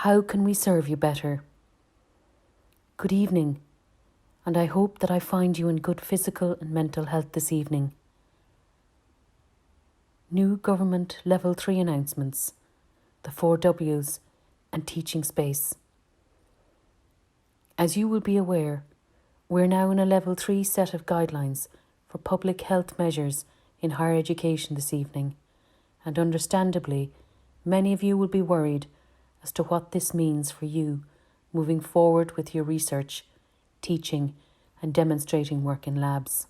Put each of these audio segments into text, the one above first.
How can we serve you better? Good evening, and I hope that I find you in good physical and mental health this evening. New Government Level 3 announcements, the 4 Ws, and teaching space. As you will be aware, we're now in a Level 3 set of guidelines for public health measures in higher education this evening, and understandably, many of you will be worried as to what this means for you moving forward with your research, teaching and demonstrating work in labs.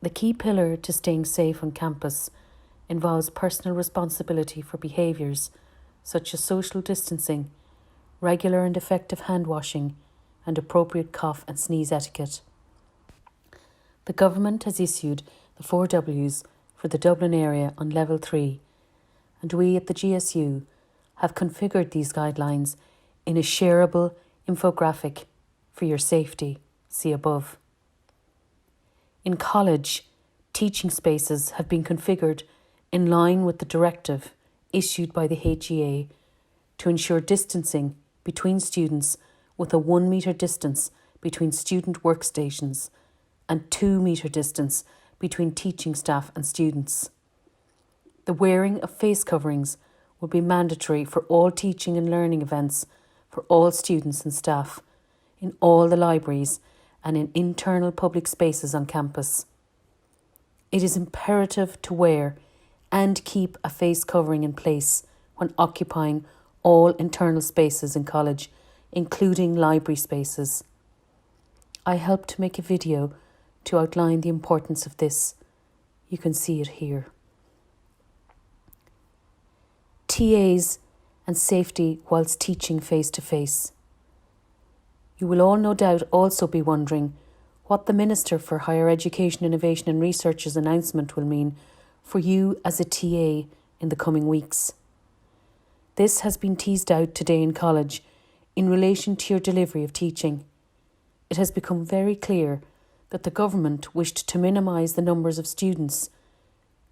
The key pillar to staying safe on campus involves personal responsibility for behaviours such as social distancing, regular and effective hand washing and appropriate cough and sneeze etiquette. The government has issued the 4 Ws for the Dublin area on Level 3, and we at the GSU have configured these guidelines in a shareable infographic for your safety, see above. In college, teaching spaces have been configured in line with the directive issued by the HEA to ensure distancing between students with a 1 metre distance between student workstations and 2 metre distance between teaching staff and students. The wearing of face coverings will be mandatory for all teaching and learning events for all students and staff in all the libraries and in internal public spaces on campus. It is imperative to wear and keep a face covering in place when occupying all internal spaces in college, including library spaces. I helped to make a video to outline the importance of this. You can see it here. TAs and safety whilst teaching face-to-face. You will all no doubt also be wondering what the Minister for Higher Education, Innovation and Research's announcement will mean for you as a TA in the coming weeks. This has been teased out today in college in relation to your delivery of teaching. It has become very clear that the government wished to minimise the numbers of students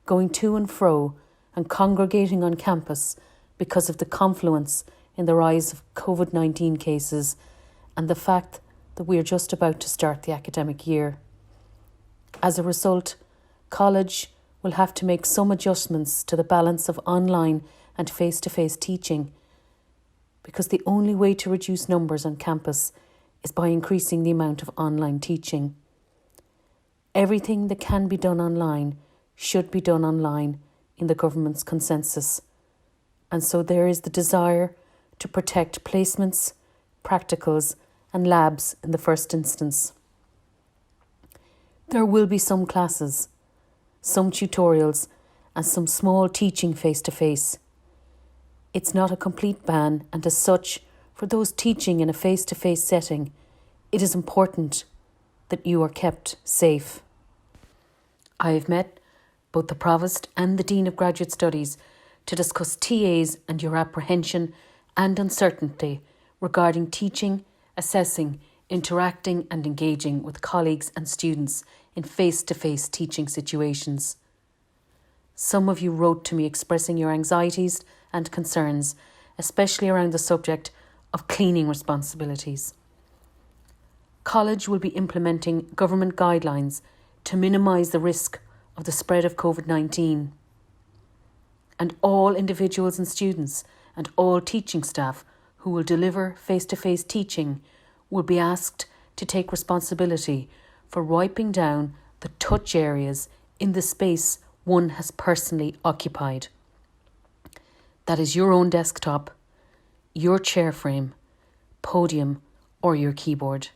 going to and fro and congregating on campus because of the confluence in the rise of Covid-19 cases and the fact that we are just about to start the academic year. As a result, college will have to make some adjustments to the balance of online and face-to-face teaching because the only way to reduce numbers on campus is by increasing the amount of online teaching. Everything that can be done online should be done online in the government's consensus. And so there is the desire to protect placements, practicals and labs in the first instance. There will be some classes, some tutorials and some small teaching face-to-face. It's not a complete ban, and as such, for those teaching in a face-to-face setting, it is important that you are kept safe. I have met both the Provost and the Dean of Graduate Studies to discuss TAs and your apprehension and uncertainty regarding teaching, assessing, interacting and engaging with colleagues and students in face-to-face teaching situations. Some of you wrote to me expressing your anxieties and concerns, especially around the subject of cleaning responsibilities. College will be implementing government guidelines to minimise the risk of the spread of Covid-19. And all individuals and students and all teaching staff who will deliver face-to-face teaching will be asked to take responsibility for wiping down the touch areas in the space one has personally occupied. That is your own desktop, your chair frame, podium or your keyboard.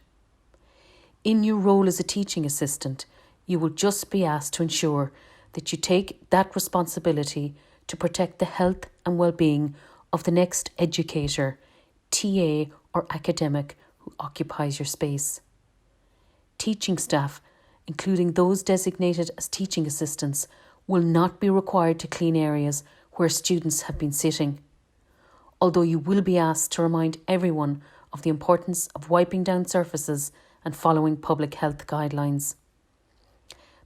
In your role as a teaching assistant, you will just be asked to ensure that you take that responsibility to protect the health and well-being of the next educator, TA or academic who occupies your space. Teaching staff, including those designated as teaching assistants, will not be required to clean areas where students have been sitting, although you will be asked to remind everyone of the importance of wiping down surfaces and following public health guidelines.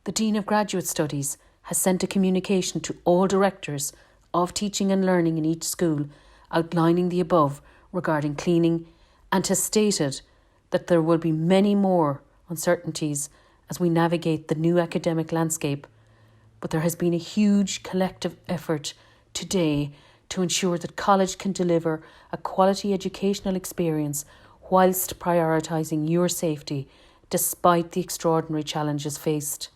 The Dean of Graduate Studies has sent a communication to all directors of teaching and learning in each school outlining the above regarding cleaning and has stated that there will be many more uncertainties as we navigate the new academic landscape, but there has been a huge collective effort today to ensure that college can deliver a quality educational experience whilst prioritising your safety despite the extraordinary challenges faced.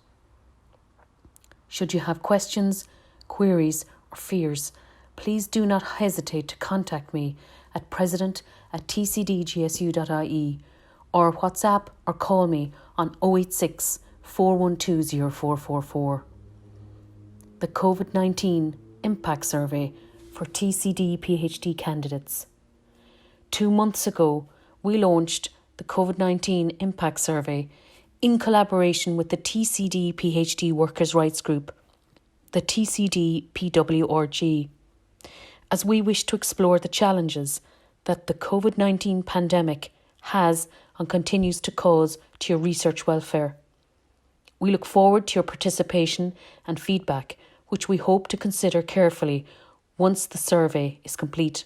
Should you have questions, queries or fears, please do not hesitate to contact me at president@tcdgsu.ie or WhatsApp or call me on 086 412 0444. The Covid-19 Impact Survey for TCD PhD candidates. 2 months ago, we launched the Covid-19 Impact Survey in collaboration with the TCD PhD Workers' Rights Group, the TCD PWRG, as we wish to explore the challenges that the Covid-19 pandemic has and continues to cause to your research welfare. We look forward to your participation and feedback, which we hope to consider carefully once the survey is complete.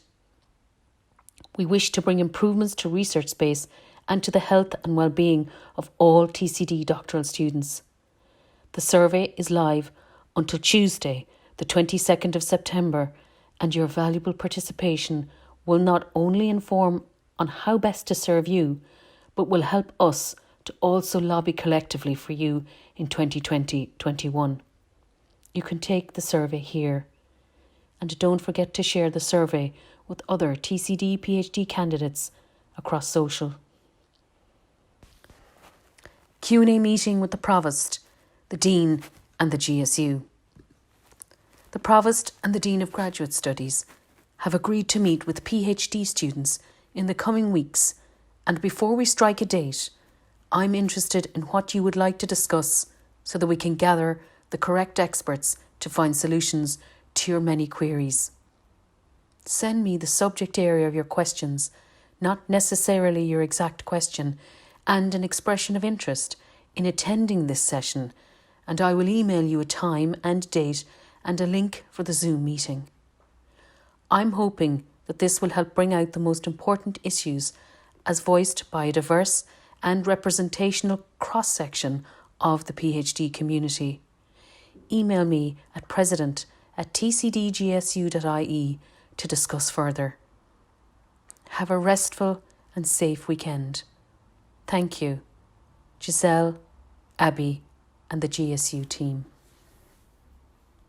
We wish to bring improvements to research space and to the health and well-being of all TCD doctoral students. The survey is live until Tuesday, the 22nd of September, and your valuable participation will not only inform on how best to serve you, but will help us to also lobby collectively for you in 2020-21. You can take the survey here. And don't forget to share the survey with other TCD PhD candidates across social. Q&A meeting with the Provost, the Dean and the GSU. The Provost and the Dean of Graduate Studies have agreed to meet with PhD students in the coming weeks, and before we strike a date, I'm interested in what you would like to discuss so that we can gather the correct experts to find solutions to your many queries. Send me the subject area of your questions, not necessarily your exact question, and an expression of interest in attending this session, and I will email you a time and date and a link for the Zoom meeting. I'm hoping that this will help bring out the most important issues as voiced by a diverse and representational cross-section of the PhD community. Email me at president@tcdgsu.ie to discuss further. Have a restful and safe weekend. Thank you. Giselle, Abby and the GSU team.